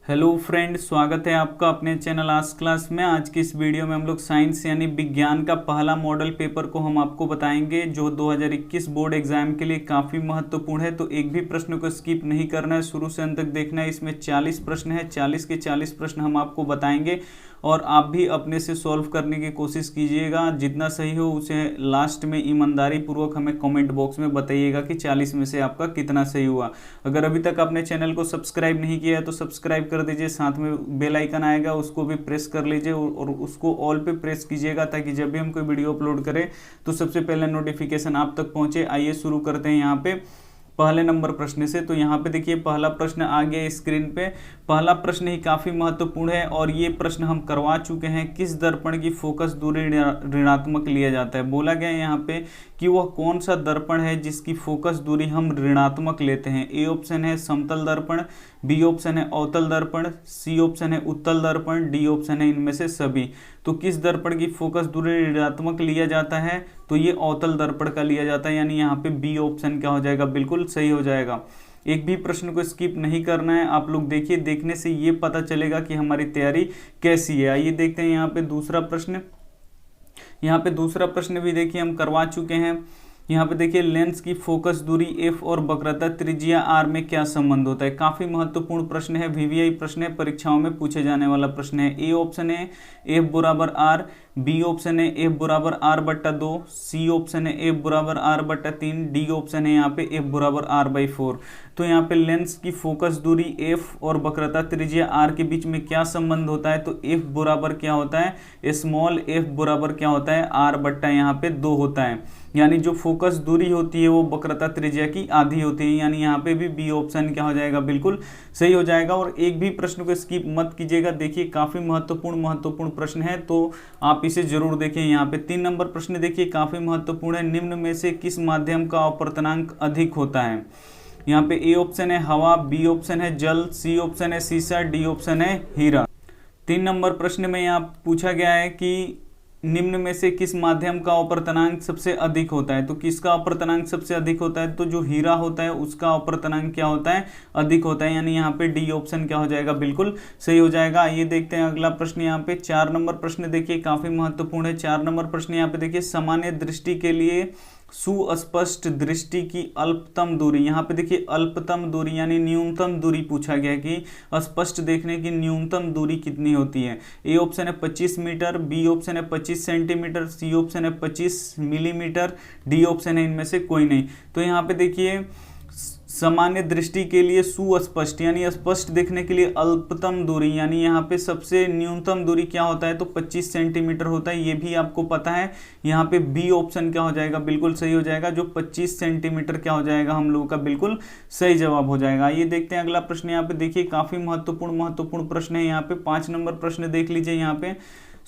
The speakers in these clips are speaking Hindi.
हेलो फ्रेंड, स्वागत है आपका अपने चैनल आज क्लास में। आज की इस वीडियो में हम लोग साइंस यानी विज्ञान का पहला मॉडल पेपर को हम आपको बताएंगे जो 2021 बोर्ड एग्जाम के लिए काफ़ी महत्वपूर्ण है। तो एक भी प्रश्न को स्किप नहीं करना है, शुरू से अंत तक देखना है। इसमें 40 प्रश्न है, 40 के 40 प्रश्न हम आपको बताएंगे और आप भी अपने से सॉल्व करने की कोशिश कीजिएगा। जितना सही हो उसे लास्ट में ईमानदारी पूर्वक हमें कमेंट बॉक्स में बताइएगा कि 40 में से आपका कितना सही हुआ। अगर अभी तक आपने चैनल को सब्सक्राइब नहीं किया है तो सब्सक्राइब कर दीजिए, साथ में बेल आइकन आएगा उसको भी प्रेस कर लीजिए और उसको ऑल पे प्रेस कीजिएगा ताकि जब भी हम कोई वीडियो अपलोड करें तो सबसे पहले नोटिफिकेशन आप तक पहुंचे। आइए शुरू करते हैं यहाँ पे पहले नंबर प्रश्न से। तो यहाँ पे देखिए पहला प्रश्न आ गया स्क्रीन पे। पहला प्रश्न ही काफ़ी महत्वपूर्ण है और ये प्रश्न हम करवा चुके हैं। किस दर्पण की फोकस दूरी ऋणात्मक लिया जाता है? बोला गया है यहाँ पे कि वह कौन सा दर्पण है जिसकी फोकस दूरी हम ऋणात्मक लेते हैं। ए ऑप्शन है समतल दर्पण, बी ऑप्शन है अवतल दर्पण, सी ऑप्शन है उत्तल दर्पण, डी ऑप्शन है इनमें से सभी। तो किस दर्पण की फोकस दूरी ऋणात्मक लिया जाता है? तो ये अवतल दर्पण का लिया जाता है, यानी यहाँ पे बी ऑप्शन क्या हो जाएगा? बिल्कुल सही हो जाएगा। एक भी प्रश्न को स्किप नहीं करना है। आप लोग देखिए, देखने से ये पता चलेगा कि हमारी तैयारी कैसी है। आइए देखते हैं यहाँ पे दूसरा प्रश्न। यहाँ पे दूसरा प्रश्न भी देखिए हम करवा चुके हैं। यहाँ पे देखिए लेंस की फोकस दूरी एफ और वक्रता त्रिज्या आर में क्या संबंध होता है? काफी महत्वपूर्ण प्रश्न है, वीवीआई प्रश्न है, परीक्षाओं में पूछे जाने वाला प्रश्न है। ए ऑप्शन है एफ बराबर आर, बी ऑप्शन है एफ बराबर आर बट्टा 2, सी ऑप्शन है एफ बराबर आर बट्टा 3, डी ऑप्शन है यहाँ पे एफ बराबर आर बाई 4। तो यहाँ पे लेंस की फोकस दूरी एफ और वक्रता त्रिज्या आर के बीच में क्या संबंध होता है? तो एफ बराबर क्या होता है? स्मॉल एफ बराबर क्या होता है? आर बट्टा यहाँ पे 2 होता है। यानी जो फोकस दूरी होती है वो वक्रता त्रिज्या की आधी होती है, यानी यहाँ पे भी बी ऑप्शन क्या हो जाएगा? बिल्कुल सही हो जाएगा। और एक भी प्रश्न को स्किप मत कीजिएगा, देखिए काफी महत्वपूर्ण प्रश्न है तो आप इसे जरूर देखें। यहाँ पे 3 नंबर प्रश्न देखिए काफी महत्वपूर्ण है। निम्न में से किस माध्यम का अपवर्तनांक अधिक होता है? यहाँ पे ए ऑप्शन है हवा, बी ऑप्शन है जल, सी ऑप्शन है सीसा, डी ऑप्शन है हीरा। 3 नंबर प्रश्न में यहाँ पूछा गया है कि निम्न में से किस माध्यम का अपवर्तनांक सबसे अधिक होता है? तो किसका अपवर्तनांक सबसे अधिक होता है? तो जो हीरा होता है उसका अपवर्तनांक क्या होता है? अधिक होता है, यानी यहाँ पे डी ऑप्शन क्या हो जाएगा? बिल्कुल सही हो जाएगा। आइए देखते हैं अगला प्रश्न। यहाँ पे 4 नंबर प्रश्न देखिए काफी महत्वपूर्ण है। 4 नंबर प्रश्न यहाँ पे देखिए सामान्य दृष्टि के लिए सुस्पष्ट दृष्टि की अल्पतम दूरी। यहाँ पे देखिए अल्पतम दूरी यानी न्यूनतम दूरी पूछा गया कि स्पष्ट देखने की न्यूनतम दूरी कितनी होती है। ए ऑप्शन है 25 मीटर, बी ऑप्शन है 25 सेंटीमीटर, सी ऑप्शन है 25 मिलीमीटर, डी ऑप्शन है इनमें से कोई नहीं। तो यहाँ पे देखिए सामान्य दृष्टि के लिए सुस्पष्ट यानी स्पष्ट देखने के लिए अल्पतम दूरी, यानी यहाँ पे सबसे न्यूनतम दूरी क्या होता है? तो 25 सेंटीमीटर होता है, ये भी आपको पता है। यहाँ पे बी ऑप्शन क्या हो जाएगा? बिल्कुल सही हो जाएगा। जो 25 सेंटीमीटर क्या हो जाएगा हम लोगों का? बिल्कुल सही जवाब हो जाएगा। ये देखते हैं अगला प्रश्न। यहाँ पे देखिए काफी महत्वपूर्ण प्रश्न है। यहाँ पे 5 नंबर प्रश्न देख लीजिए। यहाँ पे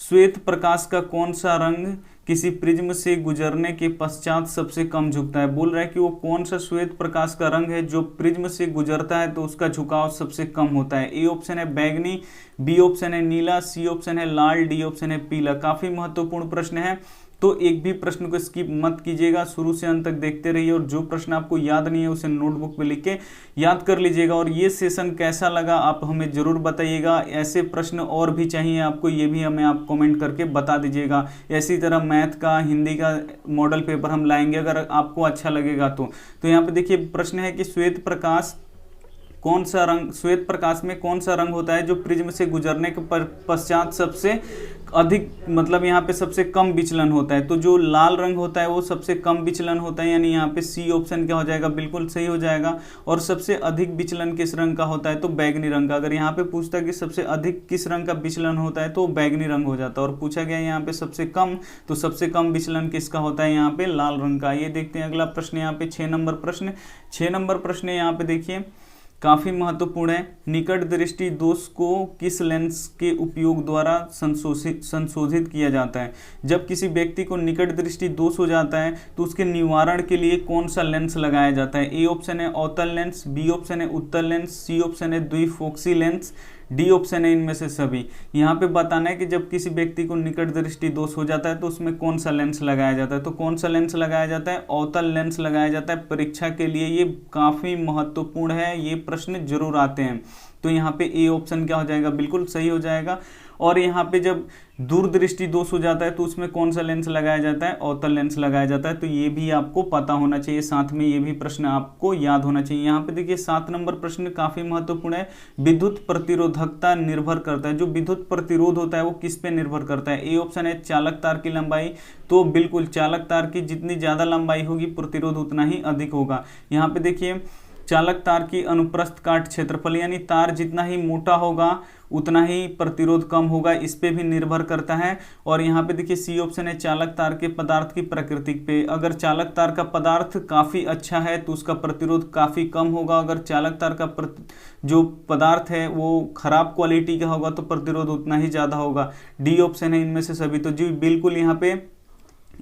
श्वेत प्रकाश का कौन सा रंग किसी प्रिज्म से गुजरने के पश्चात सबसे कम झुकता है? बोल रहा है कि वो कौन सा श्वेत प्रकाश का रंग है जो प्रिज्म से गुजरता है तो उसका झुकाव सबसे कम होता है। ए ऑप्शन है बैगनी, बी ऑप्शन है नीला, सी ऑप्शन है लाल, डी ऑप्शन है पीला। काफी महत्वपूर्ण प्रश्न है तो एक भी प्रश्न को स्किप मत कीजिएगा, शुरू से अंत तक देखते रहिए और जो प्रश्न आपको याद नहीं है उसे नोटबुक पे लिख के याद कर लीजिएगा। और ये सेशन कैसा लगा आप हमें जरूर बताइएगा। ऐसे प्रश्न और भी चाहिए आपको, ये भी हमें आप कमेंट करके बता दीजिएगा। इसी तरह मैथ का, हिंदी का मॉडल पेपर हम लाएंगे अगर आपको अच्छा लगेगा तो। यहाँ पे देखिए प्रश्न है कि श्वेत प्रकाश में कौन सा रंग होता है जो प्रिज्म से गुजरने के पश्चात सबसे अधिक, मतलब यहाँ पे सबसे कम विचलन होता है? तो जो लाल रंग होता है वो सबसे कम विचलन होता है, यानी यहाँ पे सी ऑप्शन क्या हो जाएगा? बिल्कुल सही हो जाएगा। और सबसे अधिक विचलन किस रंग का होता है? तो बैगनी रंग का। अगर यहाँ पे पूछता है कि सबसे अधिक किस रंग का विचलन होता है तो बैगनी रंग हो जाता है। और पूछा गया यहाँ पे सबसे कम, तो सबसे कम विचलन किसका होता है? यहाँ पे लाल रंग का। ये देखते हैं अगला प्रश्न। यहाँ पे 6 नंबर प्रश्न। 6 नंबर प्रश्न यहाँ पे देखिए काफी महत्वपूर्ण है। निकट दृष्टि दोष को किस लेंस के उपयोग द्वारा संशोधित किया जाता है? जब किसी व्यक्ति को निकट दृष्टि दोष हो जाता है तो उसके निवारण के लिए कौन सा लेंस लगाया जाता है? ए ऑप्शन है अवतल लेंस, बी ऑप्शन है उत्तल लेंस, सी ऑप्शन है द्विफोक्सी लेंस, डी ऑप्शन है इनमें से सभी। यहाँ पे बताना है कि जब किसी व्यक्ति को निकट दृष्टि दोष हो जाता है तो उसमें कौन सा लेंस लगाया जाता है? तो कौन सा लेंस लगाया जाता है? अवतल लेंस लगाया जाता है। परीक्षा के लिए ये काफी महत्वपूर्ण है, ये प्रश्न जरूर आते हैं। तो यहाँ पे ए ऑप्शन क्या हो जाएगा, बिल्कुल सही हो जाएगा। और यहाँ पे जब दूरदृष्टि दोष हो जाता है तो उसमें कौन सा लेंस लगाया जाता है, अवतल लेंस लगाया जाता है। तो ये भी आपको पता होना चाहिए, साथ में ये भी प्रश्न आपको याद होना चाहिए। यहाँ पे देखिए 7 नंबर प्रश्न काफी महत्वपूर्ण है। विद्युत प्रतिरोधकता निर्भर करता है, जो विद्युत प्रतिरोध होता है वो किस पे निर्भर करता है। ए ऑप्शन है चालक तार की लंबाई, तो बिल्कुल चालक तार की जितनी ज्यादा लंबाई होगी प्रतिरोध उतना ही अधिक होगा। यहाँ पे देखिए चालक तार की अनुप्रस्थ काट क्षेत्रफल, यानी तार जितना ही मोटा होगा उतना ही प्रतिरोध कम होगा, इस पे भी निर्भर करता है। और यहाँ पे देखिए सी ऑप्शन है चालक तार के पदार्थ की प्रकृति पे। अगर चालक तार का पदार्थ काफी अच्छा है तो उसका प्रतिरोध काफी कम होगा, अगर चालक तार का जो पदार्थ है वो खराब क्वालिटी का होगा तो प्रतिरोध उतना ही ज्यादा होगा। डी ऑप्शन है इनमें से सभी। तो जी बिल्कुल यहाँ पे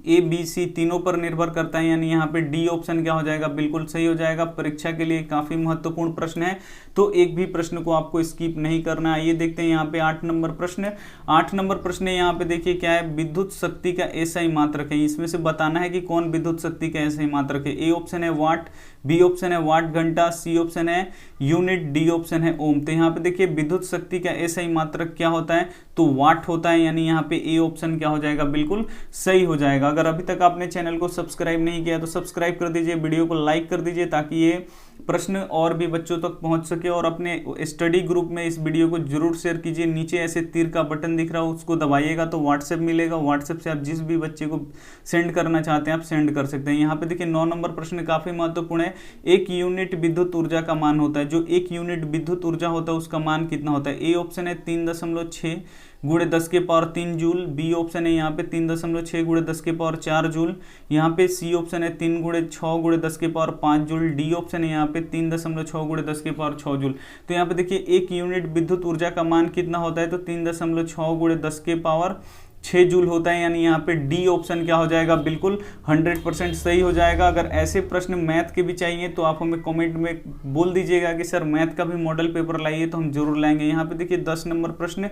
ए बी सी तीनों पर निर्भर करता है, यानी यहाँ पे डी ऑप्शन क्या हो जाएगा, बिल्कुल सही हो जाएगा। परीक्षा के लिए काफी महत्वपूर्ण प्रश्न है, तो एक भी प्रश्न को आपको स्किप नहीं करना है। आइए देखते हैं यहाँ पे 8 नंबर प्रश्न। 8 नंबर प्रश्न यहाँ पे देखिए क्या है, विद्युत शक्ति का एसआई मात्रक है। इसमें से बताना है कि कौन विद्युत शक्ति का एसआई मात्रक है। ए ऑप्शन है वाट, बी ऑप्शन है वाट घंटा, सी ऑप्शन है यूनिट, डी ऑप्शन है ओम। तो यहाँ पे देखिए विद्युत शक्ति का एसआई मात्रक क्या होता है, तो वाट होता है, यानी यहाँ पे ए ऑप्शन क्या हो जाएगा, बिल्कुल सही हो जाएगा। अगर अभी तक आपने चैनल को सब्सक्राइब नहीं किया तो सब्सक्राइब कर दीजिए, वीडियो को लाइक कर दीजिए ताकि ये प्रश्न और भी बच्चों तक पहुंच सके। और अपने स्टडी ग्रुप में इस वीडियो को जरूर शेयर कीजिए। नीचे ऐसे तीर का बटन दिख रहा हो उसको दबाइएगा तो व्हाट्सएप मिलेगा, व्हाट्सएप से आप जिस भी बच्चे को सेंड करना चाहते हैं आप सेंड कर सकते हैं। यहाँ पे देखिए 9 नंबर प्रश्न काफी महत्वपूर्ण है। 1 यूनिट विद्युत ऊर्जा का मान होता है, जो 1 यूनिट विद्युत ऊर्जा होता है उसका मान कितना होता है। ए ऑप्शन है 3.6 गुणे 10 के पावर 3 जूल, बी ऑप्शन है यहाँ पे 3.6 गुणे 10 के पावर 4 जूल, यहाँ पे सी ऑप्शन है 3 गुणे 6 गुणे 10 के पावर 5 जूल, डी ऑप्शन है यहाँ पे 3.6 गुणे 10 के पावर 6 जूल। तो यहाँ पे देखिए 1 यूनिट विद्युत ऊर्जा का मान कितना होता है, तो 3.6 गुणे 10 के पावर 6 जूल होता है, यानी यहाँ पे डी ऑप्शन क्या हो जाएगा, बिल्कुल 100% सही हो जाएगा। अगर ऐसे प्रश्न मैथ के भी चाहिए तो आप हमें कमेंट में बोल दीजिएगा कि सर मैथ का भी मॉडल पेपर लाइए, तो हम जरूर लाएंगे। यहाँ पे देखिए 10 नंबर प्रश्न,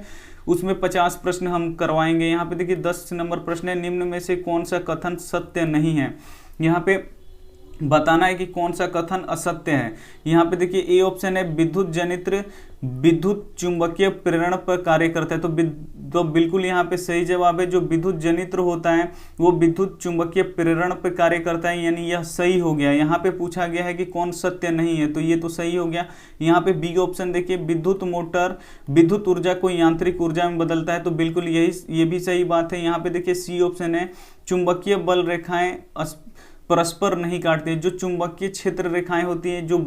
उसमें 50 प्रश्न हम करवाएंगे। यहाँ पे देखिए 10 नंबर प्रश्न है, निम्न में से कौन सा कथन सत्य नहीं है। यहाँ पे बताना है कि कौन सा कथन असत्य है। यहाँ पे देखिए ए ऑप्शन है विद्युत जनित्र विद्युत चुंबकीय प्रेरण पर कार्य करता है, तो बिल्कुल यहाँ पे सही जवाब है। जो विद्युत जनित्र होता है वो विद्युत चुंबकीय प्रेरण पर कार्य करता है, यानी यह सही हो गया। यहाँ पे पूछा गया है कि कौन सत्य नहीं है, तो ये तो सही हो गया। यहाँ पे बी ऑप्शन देखिए विद्युत मोटर विद्युत ऊर्जा को यांत्रिक ऊर्जा में बदलता है, तो बिल्कुल ये भी सही बात है। यहाँ पे देखिए सी ऑप्शन है चुंबकीय बल रेखाएं परस्पर नहीं काटते हैं। जो चुंबकीय क्षेत्र रेखाएं होती हैं, जो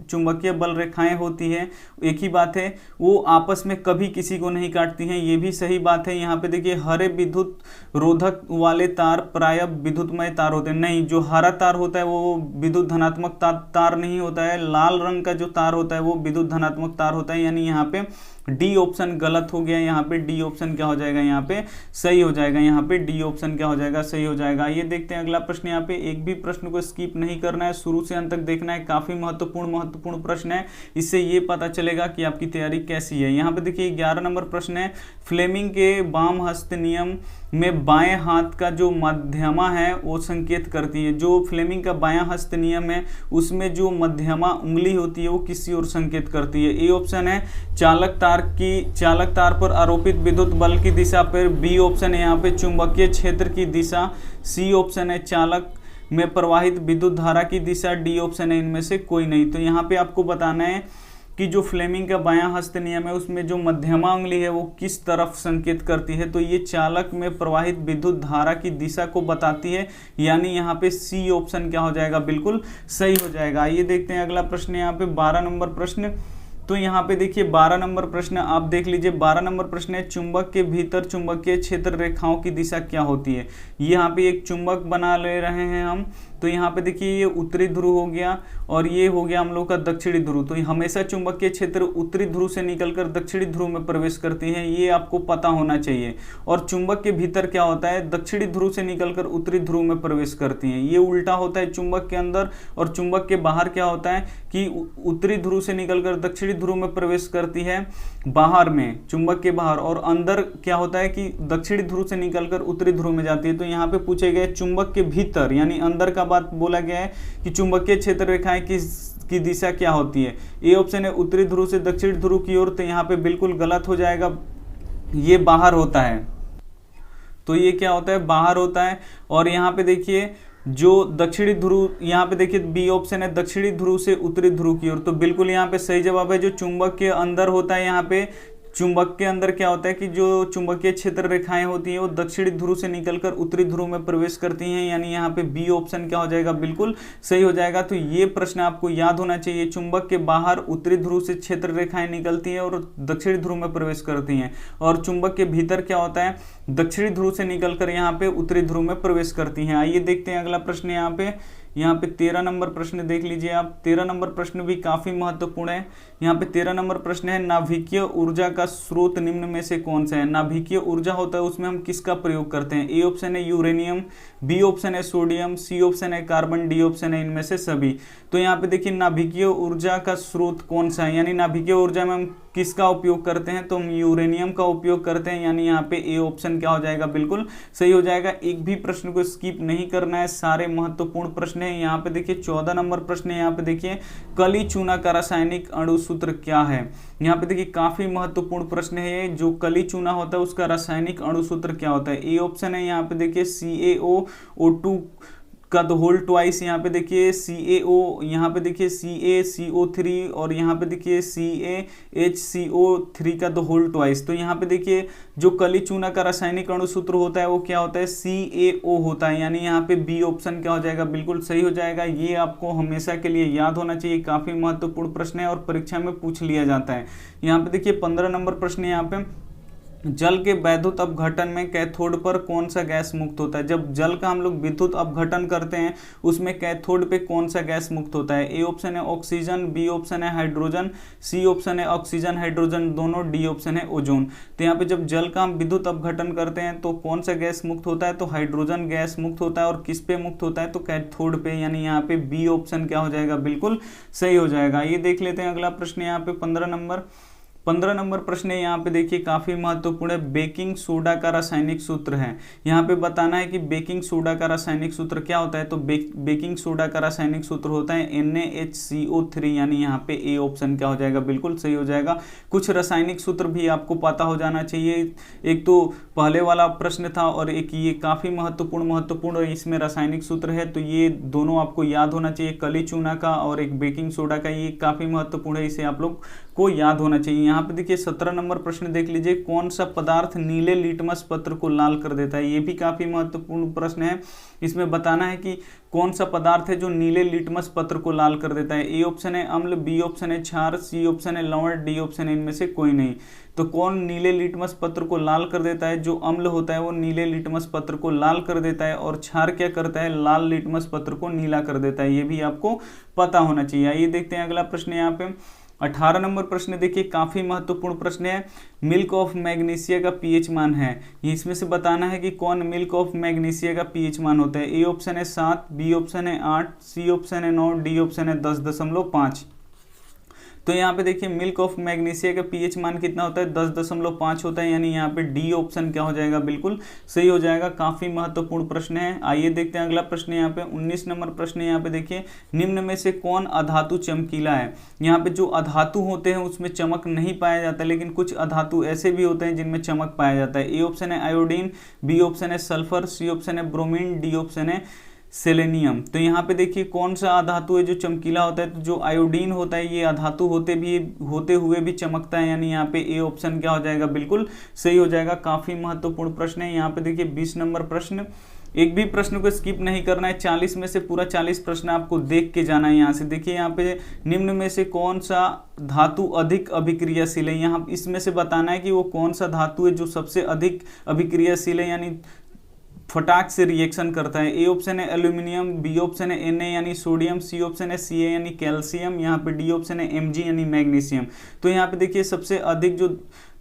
चुंबकीय बल रेखाएं होती हैं, एक ही बात है, वो आपस में कभी किसी को नहीं काटती हैं, ये भी सही बात है। यहाँ पे देखिए हरे विद्युत रोधक वाले तार प्रायः विद्युतमय तार होते हैं, नहीं, जो हरा तार होता है वो विद्युत धनात्मक तार नहीं होता है। लाल रंग का जो तार होता है वो विद्युत धनात्मक तार होता है, यानी यहाँ पे डी ऑप्शन गलत हो गया। यहाँ पे डी ऑप्शन क्या हो जाएगा, यहाँ पे सही हो जाएगा। यहाँ पे डी ऑप्शन क्या हो जाएगा, सही हो जाएगा। ये देखते हैं अगला प्रश्न। यहाँ पे एक भी प्रश्न को स्किप नहीं करना है, शुरू से अंत तक देखना है। काफी महत्वपूर्ण प्रश्न है, इससे ये पता चलेगा कि आपकी तैयारी कैसी है। यहाँ पे देखिए 11 नंबर प्रश्न है, फ्लेमिंग के वाम हस्त नियम में बाएं हाथ का जो मध्यमा है वो संकेत करती है। जो फ्लेमिंग का बायां हस्त नियम है उसमें जो मध्यमा उंगली होती है वो किसी ओर संकेत करती है। ए ऑप्शन है चालक तार पर आरोपित विद्युत बल की दिशा पर, बी ऑप्शन है यहाँ पे चुंबकीय क्षेत्र की दिशा, सी ऑप्शन है चालक में प्रवाहित विद्युत धारा की दिशा, डी ऑप्शन है इनमें से कोई नहीं। तो यहाँ पे आपको बताना है कि जो फ्लेमिंग का बायां हस्त नियम है उसमें जो मध्यमा उंगली है वो किस तरफ संकेत करती है, तो ये चालक में प्रवाहित विद्युत धारा की दिशा को बताती है, यानी यहाँ पे सी ऑप्शन क्या हो जाएगा, बिल्कुल सही हो जाएगा। आइए देखते हैं अगला प्रश्न। यहाँ पे 12 नंबर प्रश्न, तो यहाँ पे देखिए 12 नंबर प्रश्न आप देख लीजिए। 12 नंबर प्रश्न है चुंबक के भीतर चुंबकीय क्षेत्र रेखाओं की दिशा क्या होती है। यहाँ पे एक चुंबक बना ले रहे हैं हम, तो यहाँ पे देखिए ये उत्तरी ध्रुव हो गया और ये हो गया हम लोग का दक्षिणी ध्रुव। तो हमेशा चुंबकीय क्षेत्र उत्तरी ध्रुव से निकलकर दक्षिणी ध्रुव में प्रवेश करती है, ये आपको पता होना चाहिए। और चुंबक के भीतर क्या होता है, दक्षिणी ध्रुव से निकलकर उत्तरी ध्रुव में प्रवेश करती हैं, ये उल्टा होता है चुंबक के अंदर। और चुंबक के बाहर क्या होता है कि उत्तरी ध्रुव से निकलकर दक्षिणी ध्रुव में प्रवेश करती है बाहर में, चुंबक के बाहर। और अंदर क्या होता है कि दक्षिणी ध्रुव से निकलकर उत्तरी ध्रुव में जाती है। तो यहाँ पे पूछे गए चुंबक के भीतर यानी अंदर का बात बोला गया है कि चुंबकीय क्षेत्र रेखाएं की दिशा क्या होती है? ए ऑप्शन है उत्तरी ध्रुव से दक्षिण ध्रुव की ओर, तो यहाँ पे बिल्कुल गलत हो जाएगा, ये बाहर होता है। तो ये क्या होता है? बाहर होता है। और यहाँ पे देखिए जो दक्षिणी ध्रुव, यहाँ पे देखिए बी ऑप्शन है दक्षिणी ध्रुव से उत्तरी ध्रुव की ओर, तो बिल्कुल यहाँ पे सही जवाब है। जो चुंबक के अंदर होता है, यहाँ पे चुंबक के अंदर क्या होता है कि जो चुंबकीय क्षेत्र रेखाएं होती हैं वो दक्षिणी ध्रुव से निकलकर उत्तरी ध्रुव में प्रवेश करती हैं, यानी यहाँ पे बी ऑप्शन क्या हो जाएगा? बिल्कुल सही हो जाएगा। तो ये प्रश्न आपको याद होना चाहिए। चुंबक के बाहर उत्तरी ध्रुव से क्षेत्र रेखाएं निकलती हैं और दक्षिणी ध्रुव में प्रवेश करती हैं, और चुंबक के भीतर क्या होता है? दक्षिणी ध्रुव से निकलकर यहाँ पे उत्तरी ध्रुव में प्रवेश करती हैं। आइए देखते हैं अगला प्रश्न। यहाँ पे 13 नंबर प्रश्न देख लीजिए आप। 13 नंबर प्रश्न भी काफी महत्वपूर्ण है। यहाँ पे 13 नंबर प्रश्न है, नाभिकीय ऊर्जा का स्रोत निम्न में से कौन सा है? नाभिकीय ऊर्जा होता है, उसमें हम किसका प्रयोग करते हैं? ए ऑप्शन है यूरेनियम, बी ऑप्शन है सोडियम, सी ऑप्शन है कार्बन, डी ऑप्शन है इनमें से सभी। तो यहाँ पे देखिए नाभिकीय ऊर्जा का स्रोत कौन सा है, यानी नाभिकीय ऊर्जा में हम किसका उपयोग करते हैं? तो हम यूरेनियम का उपयोग करते हैं, यानी यहाँ पे ए ऑप्शन क्या हो जाएगा? बिल्कुल सही हो जाएगा। एक भी प्रश्न को स्किप नहीं करना है, सारे महत्वपूर्ण प्रश्न है। यहाँ पे देखिए 14 नंबर प्रश्न है। यहाँ पे देखिए कली चूना का रासायनिक अणुसूत्र क्या है? यहाँ पे देखिए काफी महत्वपूर्ण प्रश्न है ये। जो कली चूना होता है उसका रासायनिक अणुसूत्र क्या होता है? ए ऑप्शन है यहाँ पे देखिए CaO2 का द होल ट्वाइस, यहाँ पे देखिए CaO, यहाँ पे देखिए CaCO3 और यहाँ पे देखिए CaHCO3 का द होल ट्वाइस। तो यहाँ पे देखिए जो कली चूना का रासायनिक अणुसूत्र होता है वो क्या होता है? CaO होता है, यानी यहाँ पे बी ऑप्शन क्या हो जाएगा? बिल्कुल सही हो जाएगा। ये आपको हमेशा के लिए याद होना चाहिए, काफी महत्वपूर्ण प्रश्न है और परीक्षा में पूछ लिया जाता है। यहाँ पे देखिए 15 नंबर प्रश्न है। यहाँ पे जल के वैद्युत अपघटन में कैथोड पर कौन सा गैस मुक्त होता है? जब जल का हम लोग विद्युत अपघटन करते हैं उसमें कैथोड पे कौन सा गैस मुक्त होता है? ए ऑप्शन है ऑक्सीजन, बी ऑप्शन है हाइड्रोजन, सी ऑप्शन है ऑक्सीजन हाइड्रोजन दोनों, डी ऑप्शन है ओजोन। तो यहाँ पे जब जल का हम विद्युत अपघटन करते हैं तो कौन सा गैस मुक्त होता है? तो हाइड्रोजन गैस मुक्त होता है। और किस पे मुक्त होता है? तो कैथोड पे, यानी यहाँ पे बी ऑप्शन क्या हो जाएगा? बिल्कुल सही हो जाएगा। ये देख लेते हैं अगला प्रश्न। यहाँ पे 15 नंबर प्रश्न है। यहाँ पे देखिए काफी महत्वपूर्ण है, बेकिंग सोडा का रासायनिक सूत्र है। यहाँ पे बताना है कि बेकिंग सोडा का रासायनिक सूत्र क्या होता है? तो बेकिंग सोडा का रासायनिक सूत्र होता है NaHCO3, यानी यहाँ पे ए ऑप्शन क्या हो जाएगा? बिल्कुल सही हो जाएगा। कुछ रासायनिक सूत्र भी आपको पता हो जाना चाहिए। एक तो पहले वाला प्रश्न था और एक ये काफी महत्वपूर्ण इसमें रासायनिक सूत्र है, तो ये दोनों आपको याद होना चाहिए, कली चूना का और एक बेकिंग सोडा का। ये काफी महत्वपूर्ण है, इसे आप लोग को याद होना चाहिए। यहाँ पे देखिए 17 नंबर प्रश्न देख लीजिए, कौन सा पदार्थ नीले लिटमस पत्र को लाल कर देता है? ये भी काफी महत्वपूर्ण प्रश्न है। इसमें बताना है कि कौन सा पदार्थ है जो नीले लिटमस पत्र को लाल कर देता है? ए ऑप्शन है अम्ल, बी ऑप्शन है क्षार, सी ऑप्शन है लवण, डी ऑप्शन है इनमें से कोई नहीं। तो कौन नीले लिटमस पत्र को लाल कर देता है? जो अम्ल होता है वो नीले लिटमस पत्र को लाल कर देता है, और क्षार क्या करता है? लाल लिटमस पत्र को नीला कर देता है। ये भी आपको पता होना चाहिए। आइए देखते हैं अगला प्रश्न। यहाँ पे 18 नंबर प्रश्न देखिए, काफी महत्वपूर्ण प्रश्न है। मिल्क ऑफ मैग्नीशिया का पीएच मान है, इसमें से बताना है कि कौन मिल्क ऑफ मैग्नीशिया का पीएच मान होता है? ए ऑप्शन है 7, बी ऑप्शन है 8, सी ऑप्शन है 9, डी ऑप्शन है 10.5। तो यहाँ पे देखिए मिल्क ऑफ मैग्नीशिया का पीएच मान कितना होता है? 10.5 होता है, यानी यहाँ पे डी ऑप्शन क्या हो जाएगा? बिल्कुल सही हो जाएगा। काफी महत्वपूर्ण प्रश्न है। आइए देखते हैं अगला प्रश्न। यहाँ पे 19 नंबर प्रश्न है। यहाँ पे देखिए निम्न में से कौन अधातु चमकीला है? यहाँ पे जो अधातु होते हैं उसमें चमक नहीं पाया जाता, लेकिन कुछ अधातु ऐसे भी होते हैं जिनमें चमक पाया जाता है। ए ऑप्शन है आयोडीन, बी ऑप्शन है सल्फर, सी ऑप्शन है ब्रोमीन, डी ऑप्शन है सेलेनियम। तो यहाँ पे देखिए कौन सा अधातु है जो चमकीला होता है? तो जो आयोडीन होता है ये अधातु होते हुए भी चमकता है, यानी यहाँ पे ए ऑप्शन क्या हो जाएगा? बिल्कुल सही हो जाएगा। काफी महत्वपूर्ण प्रश्न है। यहाँ पे देखिए 20 नंबर प्रश्न, एक भी प्रश्न को स्किप नहीं करना है। 40 में से पूरा 40 प्रश्न आपको देख के जाना है। यहाँ से देखिए, यहाँ पे निम्न में से कौन सा धातु अधिक अभिक्रियाशील है? यहाँ इसमें से बताना है कि वो कौन सा धातु है जो सबसे अधिक अभिक्रियाशील है, यानी फटाक से रिएक्शन करता है। ए ऑप्शन है एल्यूमिनियम, बी ऑप्शन है Na यानी सोडियम, सी ऑप्शन है Ca यानी कैल्शियम, यहाँ पे डी ऑप्शन है Mg यानी मैग्नीशियम। तो यहाँ पे देखिए सबसे अधिक जो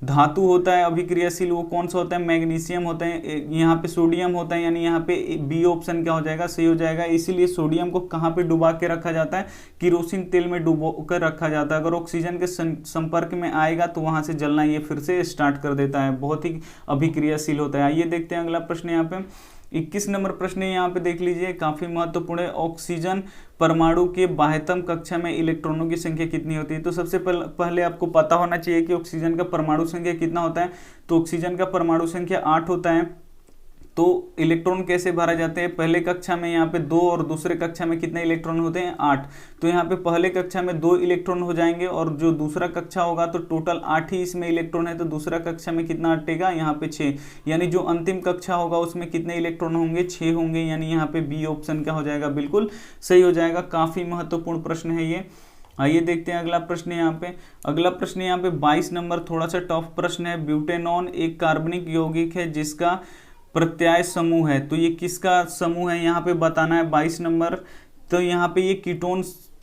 धातु होता है अभिक्रियाशील वो कौन सा होता है? मैग्नीशियम होता है। यहाँ पे सोडियम होता है, यानी यहाँ पे बी ऑप्शन क्या हो जाएगा? सही हो जाएगा। इसीलिए सोडियम को कहाँ पे डुबा के रखा जाता है? किरोसिन तेल में डुबो कर रखा जाता है। अगर ऑक्सीजन के संपर्क में आएगा तो वहां से जलना ये फिर से स्टार्ट कर देता है, बहुत ही अभिक्रियाशील होता है। आइए देखते हैं अगला प्रश्न। यहाँ पे 21 नंबर प्रश्न यहाँ पे देख लीजिए, काफी महत्वपूर्ण है। ऑक्सीजन परमाणु के बाह्यतम कक्षा में इलेक्ट्रॉनों की संख्या कितनी होती है? तो सबसे पहले आपको पता होना चाहिए कि ऑक्सीजन का परमाणु संख्या कितना होता है। तो ऑक्सीजन का परमाणु संख्या 8 होता है। तो इलेक्ट्रॉन कैसे भरा जाते हैं? पहले कक्षा में यहाँ पे 2 और दूसरे कक्षा में कितने इलेक्ट्रॉन होते हैं? 8। तो यहाँ पे पहले कक्षा में 2 इलेक्ट्रॉन हो जाएंगे और जो दूसरा कक्षा होगा तो टोटल 8 ही इसमें इलेक्ट्रॉन है। तो दूसरा कक्षा में कितना हटेगा? यहाँ पे 6। यानी जो अंतिम कक्षा होगा उसमें कितने इलेक्ट्रॉन होंगे? 6 होंगे। यानी यहाँ पे बी ऑप्शन क्या हो जाएगा? बिल्कुल सही हो जाएगा। काफी महत्वपूर्ण प्रश्न है ये। आइए देखते हैं अगला प्रश्न यहाँ पे। अगला प्रश्न यहाँ पे 22 नंबर, थोड़ा सा टफ प्रश्न है। ब्यूटेनॉन एक कार्बनिक यौगिक है जिसका प्रत्याय समूह है। तो ये किसका समूह है यहाँ पे बताना है। 22 नंबर, तो यहाँ पे ये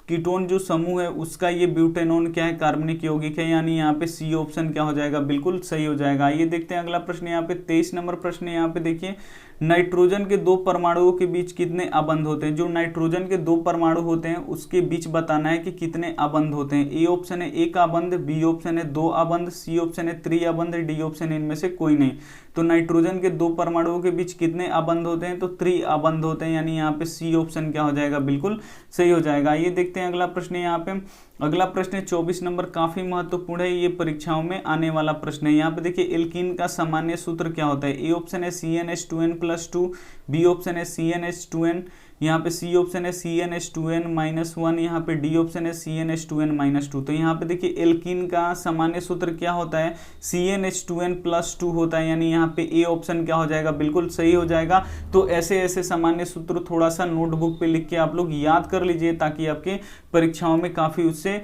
कीटोन जो समूह है उसका ये ब्यूटेनॉन क्या है? कार्बनिक यौगिक है। यानी यहाँ पे सी ऑप्शन क्या हो जाएगा? बिल्कुल सही हो जाएगा। आइए देखते हैं अगला प्रश्न यहाँ पे 23 नंबर प्रश्न यहाँ पे देखिए, नाइट्रोजन के 2 परमाणुओं के बीच कितने आबंध होते हैं? जो नाइट्रोजन के 2 परमाणु होते हैं उसके बीच बताना है कि कितने आबंध होते हैं। ए ऑप्शन है 1 आबंध, बी ऑप्शन है 2 आबंध, सी ऑप्शन है 3 आबंध, डी ऑप्शन है इनमें से कोई नहीं। तो नाइट्रोजन के 2 परमाणुओं के बीच कितने आबंध होते हैं? तो 3 आबंध होते हैं। यानी यहाँ पे सी ऑप्शन क्या हो जाएगा? बिल्कुल सही हो जाएगा। ये देखते हैं अगला प्रश्न यहाँ पे। अगला प्रश्न 24 नंबर, काफी महत्वपूर्ण है, ये परीक्षाओं में आने वाला प्रश्न है। यहाँ पे देखिए एल्कीन का सामान्य सूत्र क्या होता है? ए ऑप्शन है CnH2n+2, बी ऑप्शन है CnH2n, यहाँ पे सी ऑप्शन है CnH2n-1, यहाँ पे डी ऑप्शन है CnH2n-2। तो यहाँ पे देखिए एल्कीन का सामान्य सूत्र क्या होता है? CnH2n+2 होता है। यानी यहाँ पे ए ऑप्शन क्या हो जाएगा? बिल्कुल सही हो जाएगा। तो ऐसे ऐसे सामान्य सूत्र थोड़ा सा नोटबुक पे लिख के आप लोग याद कर लीजिए ताकि आपके परीक्षाओं में काफी उससे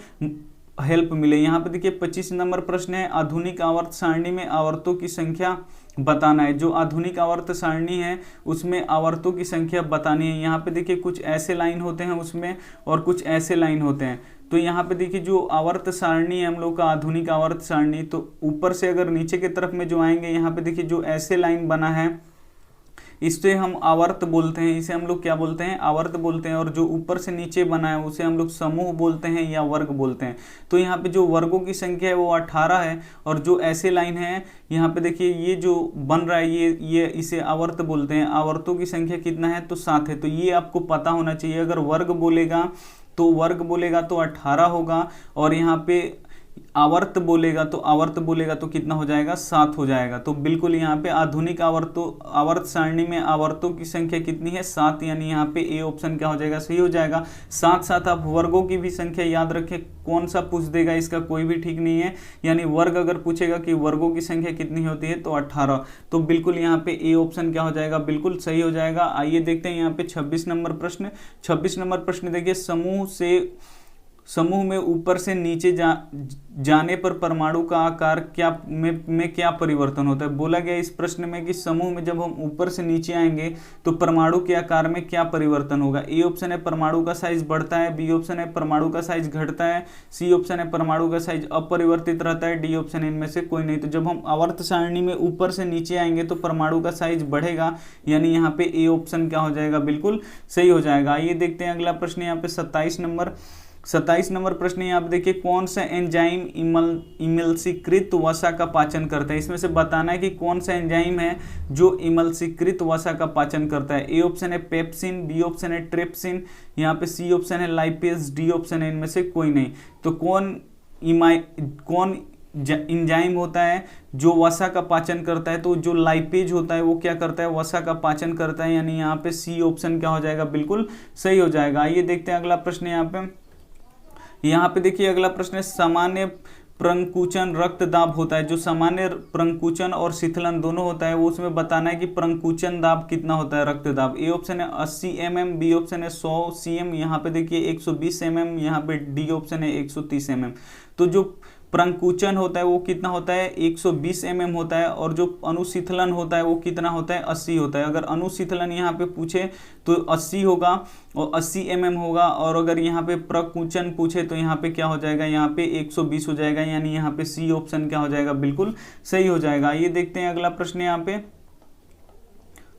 हेल्प मिले। यहाँ पे देखिए 25 नंबर प्रश्न है, आधुनिक आवर्त सारणी में आवर्तों की संख्या बताना है। जो आधुनिक आवर्त सारणी है उसमें आवर्तों की संख्या बतानी है। यहाँ पे देखिए कुछ ऐसे लाइन होते हैं उसमें और कुछ ऐसे लाइन होते हैं। तो यहाँ पे देखिए जो आवर्त सारणी है हम लोग का, आधुनिक आवर्त सारणी, तो ऊपर से अगर नीचे की तरफ में जो आएंगे, यहाँ पे देखिए जो ऐसे लाइन बना है इससे हम आवर्त बोलते हैं। इसे हम लोग क्या बोलते हैं? आवर्त बोलते हैं। और जो ऊपर से नीचे बना है उसे हम लोग समूह बोलते हैं या वर्ग बोलते हैं। तो यहाँ पे जो वर्गों की संख्या है वो 18 है और जो ऐसे लाइन है यहाँ पे देखिए ये जो बन रहा है ये इसे आवर्त बोलते हैं। आवर्तों की संख्या कितना है? तो 7 है। तो ये आपको पता होना चाहिए। अगर वर्ग बोलेगा तो 18 होगा और यहाँ पे आवर्त बोलेगा तो कितना हो जाएगा? 7 हो जाएगा। तो बिल्कुल यहाँ पे आधुनिक आवर्त सारणी में आवर्तों की संख्या कितनी है? 7। यानी यहाँ पे ए ऑप्शन क्या हो जाएगा? सही हो जाएगा। साथ साथ आप वर्गों की भी संख्या याद रखें। कौन सा पूछ देगा इसका कोई भी ठीक नहीं है। यानी वर्ग अगर पूछेगा कि वर्गों की संख्या कितनी होती है तो 18। तो बिल्कुल यहाँ पे ए ऑप्शन क्या हो जाएगा? बिल्कुल सही हो जाएगा। आइए देखते हैं यहाँ पे 26 नंबर प्रश्न। 26 नंबर प्रश्न देखिए, समूह में ऊपर से नीचे जाने पर परमाणु का आकार में क्या परिवर्तन होता है? बोला गया इस प्रश्न में कि समूह में जब हम ऊपर से नीचे आएंगे तो परमाणु के आकार में क्या परिवर्तन होगा? ए ऑप्शन है परमाणु का साइज बढ़ता है, बी ऑप्शन है परमाणु का साइज घटता है, सी ऑप्शन है परमाणु का साइज अपरिवर्तित रहता है, डी ऑप्शन इनमें से कोई नहीं। तो जब हम आवर्त सारणी में ऊपर से नीचे आएंगे तो परमाणु का साइज बढ़ेगा। यानी यहाँ पे ए ऑप्शन क्या हो जाएगा? बिल्कुल सही हो जाएगा। आइए देखते हैं अगला प्रश्न यहाँ पे 27 नंबर प्रश्न। यहाँ पे देखिए, कौन सा एंजाइम इमल्सीकृत वसा का पाचन करता है? इसमें से बताना है कि कौन सा एंजाइम है जो इमल्सीकृत वसा का पाचन करता है। ए ऑप्शन है पेप्सिन, बी ऑप्शन है ट्रिप्सिन, यहाँ पे सी ऑप्शन है लाइपेज, डी ऑप्शन है इनमें से कोई नहीं। तो कौन एंजाइम होता है जो वसा का पाचन करता है? तो जो लाइपेज होता है वो क्या करता है? वसा का पाचन करता है। यानी यहाँ पे सी ऑप्शन क्या हो जाएगा? बिल्कुल सही हो जाएगा। आइए देखते हैं अगला प्रश्न। यहाँ पे देखिए अगला प्रश्न है, सामान्य प्रंकुचन रक्तदाब होता है। जो सामान्य प्रंकुचन और शीतलन दोनों होता है वो उसमें बताना है कि प्रंकुचन दाब कितना होता है? रक्तदाब। ए ऑप्शन है 80 mm, बी ऑप्शन है 100 cm, यहाँ पे देखिए 120 mm, यहाँ पे डी ऑप्शन है 130 mm। तो जो प्रंकुचन होता है वो कितना होता है? 120 mm होता है। और जो अनुशीतलन होता है वो कितना होता है? 80 होता है। अगर अनुशीतलन यहाँ पे पूछे तो 80 होगा और 80 mm होगा। और अगर यहाँ पे प्रंकुचन पूछे तो यहाँ पे क्या हो जाएगा? यहाँ पे 120 हो जाएगा। यानी यहाँ पे सी ऑप्शन क्या हो जाएगा? बिल्कुल सही हो जाएगा। ये देखते हैं अगला प्रश्न। यहाँ पे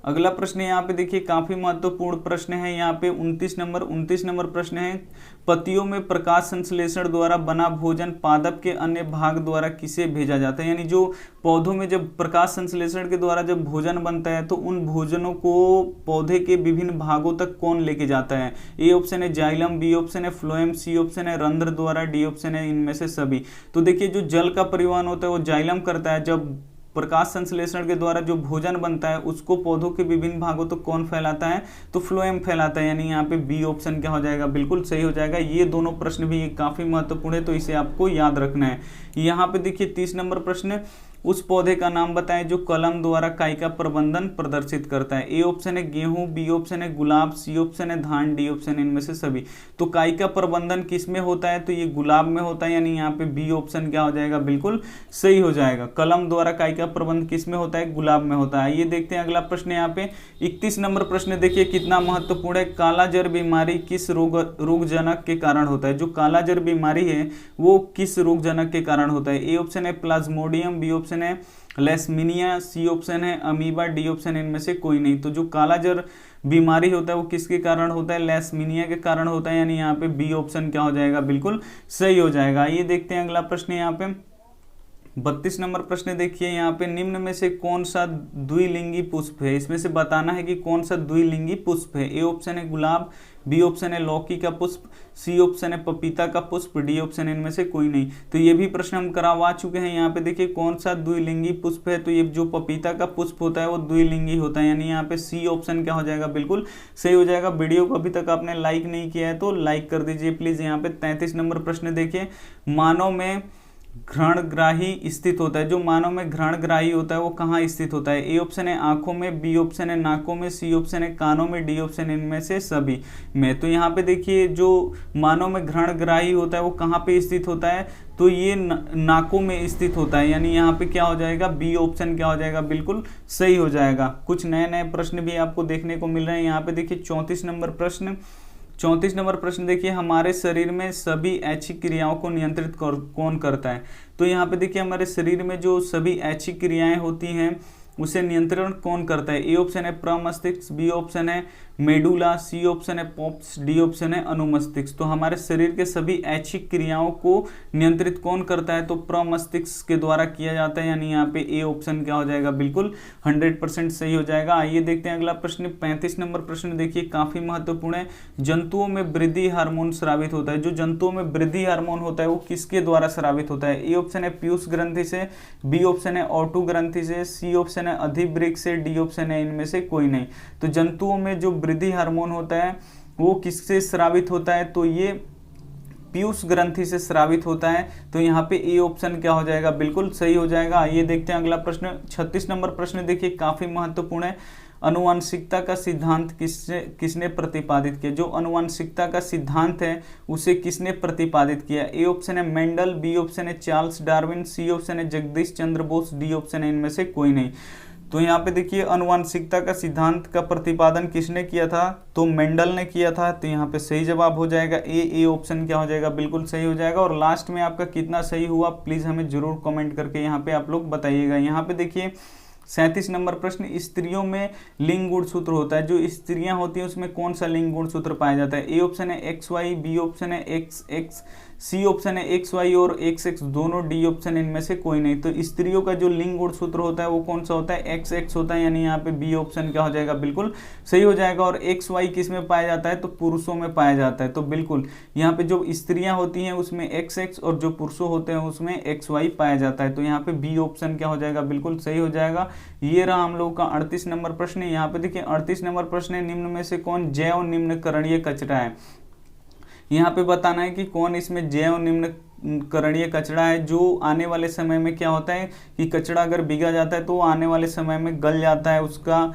अगला प्रश्न यहाँ पे देखिए काफी महत्वपूर्ण प्रश्न है। यहाँ पे 29 नंबर प्रश्न है, पत्तियों में प्रकाश संश्लेषण द्वारा बना भोजन पादप के अन्य भाग द्वारा किसे भेजा जाता है। यानी जो पौधों में जब प्रकाश संश्लेषण के द्वारा जब भोजन बनता है तो उन भोजनों को पौधे के विभिन्न भागों तक कौन लेके जाता है। ए ऑप्शन है जाइलम, बी ऑप्शन है फ्लोएम, सी ऑप्शन है रंध्र द्वारा, डी ऑप्शन है इनमें से सभी। तो देखिए जो जल का परिवहन होता है वो जाइलम करता है, जब प्रकाश संश्लेषण के द्वारा जो भोजन बनता है उसको पौधों के विभिन्न भागों तक कौन फैलाता है, तो फ्लोएम फैलाता है। यानी यहाँ पे बी ऑप्शन क्या हो जाएगा, बिल्कुल सही हो जाएगा। ये दोनों प्रश्न भी काफी महत्वपूर्ण है तो इसे आपको याद रखना है। यहाँ पे देखिए 30 नंबर प्रश्न, उस पौधे का नाम बताएं जो कलम द्वारा काई का प्रबंधन प्रदर्शित करता है। ए ऑप्शन है गेहूं, बी ऑप्शन है गुलाब, सी ऑप्शन है धान, डी ऑप्शन इनमें से सभी। तो काई का प्रबंधन किस में होता है, तो ये गुलाब में होता है, यानी यहाँ पे बी ऑप्शन क्या हो जाएगा, बिल्कुल सही हो जाएगा। कलम द्वारा काई का प्रबंधन किस में होता है, गुलाब में होता है। ये देखते हैं अगला प्रश्न यहाँ पे 31 नंबर प्रश्न देखिए कितना महत्वपूर्ण है, कालाजर बीमारी किस रोगजनक के कारण होता है। जो कालाजर बीमारी है वो किस रोगजनक के कारण होता है। ए ऑप्शन है प्लाज्मोडियम, बी ऑप्शन है लेशमीनिया, सी ऑप्शन है अमीबा, डी ऑप्शन इनमें से कोई नहीं। तो जो कालाजर बीमारी होता है वो किसके कारण होता है, लेशमीनिया के कारण होता है, यानी यहाँ पे बी ऑप्शन क्या हो जाएगा, बिल्कुल सही हो जाएगा। ये देखते हैं अगला प्रश्न यहाँ पे 32 नंबर प्रश्न देखिए यहाँ पे, निम्न में से कौन सा द्विलिंगी पुष्प है। इसमें से बताना है कि कौन सा द्विलिंगी पुष्प है। ए ऑप्शन है गुलाब, बी ऑप्शन है लौकी का पुष्प, सी ऑप्शन है पपीता का पुष्प, डी ऑप्शन इनमें से कोई नहीं। तो ये भी प्रश्न हम करवा चुके हैं। यहाँ पे देखिए कौन सा द्विलिंगी पुष्प है, तो ये जो पपीता का पुष्प होता है वो द्विलिंगी होता है, यानी यहाँ पे सी ऑप्शन क्या हो जाएगा, बिल्कुल सही हो जाएगा। वीडियो को अभी तक आपने लाइक नहीं किया है तो लाइक कर दीजिए प्लीज। यहाँ पे 33 नंबर प्रश्न देखिए, मानव में घ्राणग्राही स्थित होता है। जो मानव में घ्राणग्राही होता है वो कहाँ स्थित होता है। ए ऑप्शन है आंखों में, बी ऑप्शन है नाकों में, सी ऑप्शन है कानों में, डी ऑप्शन इनमें से सभी में। तो यहाँ पे देखिए जो मानव में घ्राणग्राही होता है वो कहाँ पे स्थित होता है, तो ये नाकों में स्थित होता है, यानी यहाँ पे क्या हो जाएगा, बी ऑप्शन क्या हो जाएगा, बिल्कुल सही हो जाएगा। कुछ नए नए प्रश्न भी आपको देखने को मिल रहे हैं। यहाँ पे देखिए 34 नंबर प्रश्न देखिए, हमारे शरीर में सभी ऐच्छिक क्रियाओं को नियंत्रित कौन करता है। तो यहाँ पे देखिए हमारे शरीर में जो सभी ऐच्छिक क्रियाएं होती हैं उसे नियंत्रण कौन करता है। ए ऑप्शन है प्रमस्तिष्क, बी ऑप्शन है मेडुला, सी ऑप्शन है पॉप्स, डी ऑप्शन है अनुमस्तिष्क। तो हमारे शरीर के सभी ऐच्छिक क्रियाओं को नियंत्रित कौन करता है, तो प्रमस्तिष्क के द्वारा किया जाता है, यानी यहाँ पे ए ऑप्शन क्या हो जाएगा, बिल्कुल 100% सही हो जाएगा। आइए देखते हैं अगला प्रश्न 35 नंबर प्रश्न देखिए काफी महत्वपूर्ण है, जंतुओं में वृद्धि हार्मोन स्रावित होता है। जो जंतुओं में वृद्धि हार्मोन होता है वो किसके द्वारा स्रावित होता है। ए ऑप्शन है पीयूष ग्रंथि से, बी ऑप्शन है ऑटू ग्रंथि से, सी ऑप्शन है अधिवृक्क से, डी ऑप्शन है इनमें से कोई नहीं। तो जंतुओं में जो वृद्धि हार्मोन होता है वो किससे स्रावित होता है, तो ये पीयूष ग्रंथि से स्रावित होता है। तो यहाँ पे ए ऑप्शन क्या हो जाएगा, बिल्कुल सही हो जाएगा। आइए देखते हैं अगला प्रश्न 36 नंबर प्रश्न देखिए काफी महत्वपूर्ण है, अनुवांशिकता का सिद्धांत किसने प्रतिपादित किया। जो अनुवांशिकता का सिद्धांत है उसे किसने प्रतिपादित किया। ए ऑप्शन है मेंडल, बी ऑप्शन है चार्ल्स डार्विन, सी ऑप्शन है जगदीश चंद्र बोस, डी ऑप्शन है इनमें से कोई नहीं। तो यहाँ पे देखिए अनुवांशिकता का सिद्धांत का प्रतिपादन किसने किया था, तो मेंडल ने किया था। तो यहाँ पे सही जवाब हो जाएगा ए ऑप्शन क्या हो जाएगा, बिल्कुल सही हो जाएगा। और लास्ट में आपका कितना सही हुआ प्लीज हमें जरूर कमेंट करके यहाँ पे आप लोग बताइएगा। यहाँ पे देखिए 37 नंबर प्रश्न, स्त्रियों में लिंग गुणसूत्र होता है। जो स्त्रियां होती हैं उसमें कौन सा लिंग गुणसूत्र पाया जाता है। ए ऑप्शन है XY, बी ऑप्शन है XX, सी ऑप्शन है XY और XX दोनों, डी ऑप्शन इनमें से कोई नहीं। तो स्त्रियों का जो लिंग गुणसूत्र होता है वो कौन सा होता है, XX होता है, यानी यहाँ पे बी ऑप्शन क्या हो जाएगा, बिल्कुल सही हो जाएगा। और XY किस में पाया जाता है, तो पुरुषों में पाया जाता है। तो बिल्कुल यहाँ पे जो स्त्रियां होती हैं उसमें XX और जो पुरुषों होते हैं उसमें XY पाया जाता है। तो यहाँ पे बी ऑप्शन क्या हो जाएगा, बिल्कुल सही हो जाएगा। ये रहा हम लोग का 38 नंबर प्रश्न। यहाँ पे देखिए 38 नंबर प्रश्न है, निम्न में से कौन जैव निम्न करणीय कचरा है। यहाँ पे बताना है कि कौन इसमें जैव निम्न करणीय कचरा है। जो आने वाले समय में क्या होता है कि कचरा अगर बिगा जाता है तो आने वाले समय में गल जाता है, उसका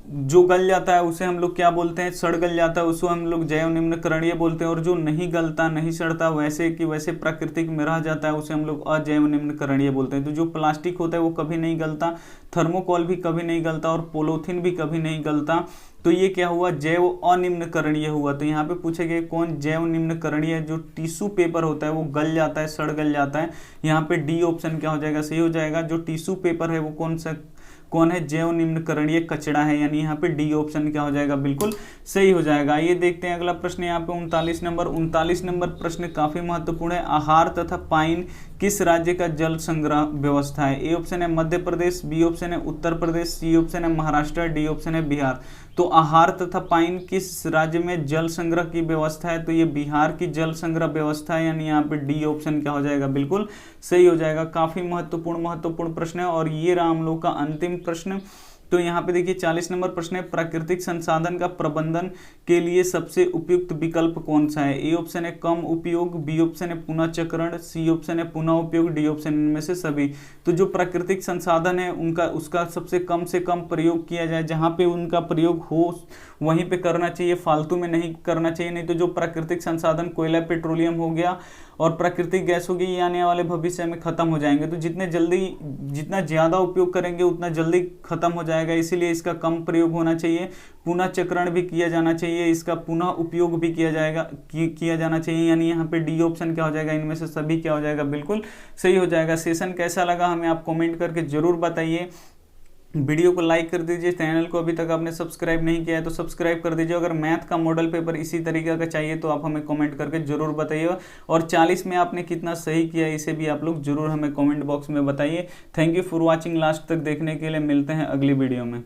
जो गल जाता है उसे हम लोग क्या बोलते हैं, सड़ गल जाता है, उसको हम लोग जैव निम्न करणीय बोलते हैं। और जो नहीं गलता नहीं सड़ता वैसे कि वैसे प्राकृतिक में रह जाता है उसे हम लोग अजैव निम्न करणीय बोलते हैं। तो जो प्लास्टिक होता है वो कभी नहीं गलता, थर्मोकोल भी कभी नहीं गलता और पोलोथीन भी कभी नहीं गलता। तो ये क्या हुआ, जैव अनिम्न करणीय हुआ। तो यहाँ पे पूछे गए कौन जैव निम्न करणीय। जो टिश्यू पेपर होता है वो गल जाता है, सड़ गल जाता है। यहाँ पे डी ऑप्शन क्या हो जाएगा, सही हो जाएगा। जो टिश्यू पेपर है वो कौन सा कौन है? जैव निम्नकरणीय कचरा है, यानी यहाँ पे डी ऑप्शन क्या हो जाएगा? बिल्कुल सही हो जाएगा। ये देखते हैं अगला प्रश्न यहाँ पे 39 नंबर प्रश्न काफी महत्वपूर्ण है। आहार तथा पाइन किस राज्य का जल संग्रह व्यवस्था है? ए ऑप्शन है मध्य प्रदेश, बी ऑप्शन है उत्तर प्रदेश, सी ऑप्शन है महाराष्ट्र, डी ऑप्शन है बिहार। तो आहार तथा पाइन किस राज्य में जल संग्रह की व्यवस्था है? तो ये बिहार की जल संग्रह व्यवस्था है, यानी यहाँ पे डी ऑप्शन क्या हो जाएगा? बिल्कुल सही हो जाएगा। काफी महत्वपूर्ण प्रश्न है। और ये रहा हम लोग का अंतिम प्रश्न। तो यहाँ पे देखिए 40 नंबर प्रश्न है, प्राकृतिक संसाधन का प्रबंधन के लिए सबसे उपयुक्त विकल्प कौन सा है? ए ऑप्शन है कम उपयोग, बी ऑप्शन है पुनः चक्रण, सी ऑप्शन है पुनः उपयोग, डी ऑप्शन इनमें से सभी। तो जो प्राकृतिक संसाधन है उसका सबसे कम से कम प्रयोग किया जाए, जहाँ पे उनका प्रयोग हो वहीं पे करना चाहिए, फालतू में नहीं करना चाहिए। नहीं तो जो प्राकृतिक संसाधन कोयला पेट्रोलियम हो गया और प्राकृतिक गैस होगी, ये आने वाले भविष्य में खत्म हो जाएंगे। तो जितना ज़्यादा उपयोग करेंगे उतना जल्दी खत्म हो जाएगा, इसीलिए इसका कम प्रयोग होना चाहिए। पुनः चक्रण भी किया जाना चाहिए, इसका पुनः उपयोग भी किया जाना चाहिए, यानी यहाँ पे डी ऑप्शन क्या हो जाएगा? इनमें से सभी क्या हो जाएगा? बिल्कुल सही हो जाएगा। सेशन कैसा लगा हमें आप कमेंट करके जरूर बताइए। वीडियो को लाइक कर दीजिए, चैनल को अभी तक आपने सब्सक्राइब नहीं किया है तो सब्सक्राइब कर दीजिए। अगर मैथ का मॉडल पेपर इसी तरीके का चाहिए तो आप हमें कमेंट करके जरूर बताइए। और 40 में आपने कितना सही किया इसे भी आप लोग जरूर हमें कमेंट बॉक्स में बताइए। Thank you for watching, last तक देखने के लिए। मिलते हैं अगली वीडियो में।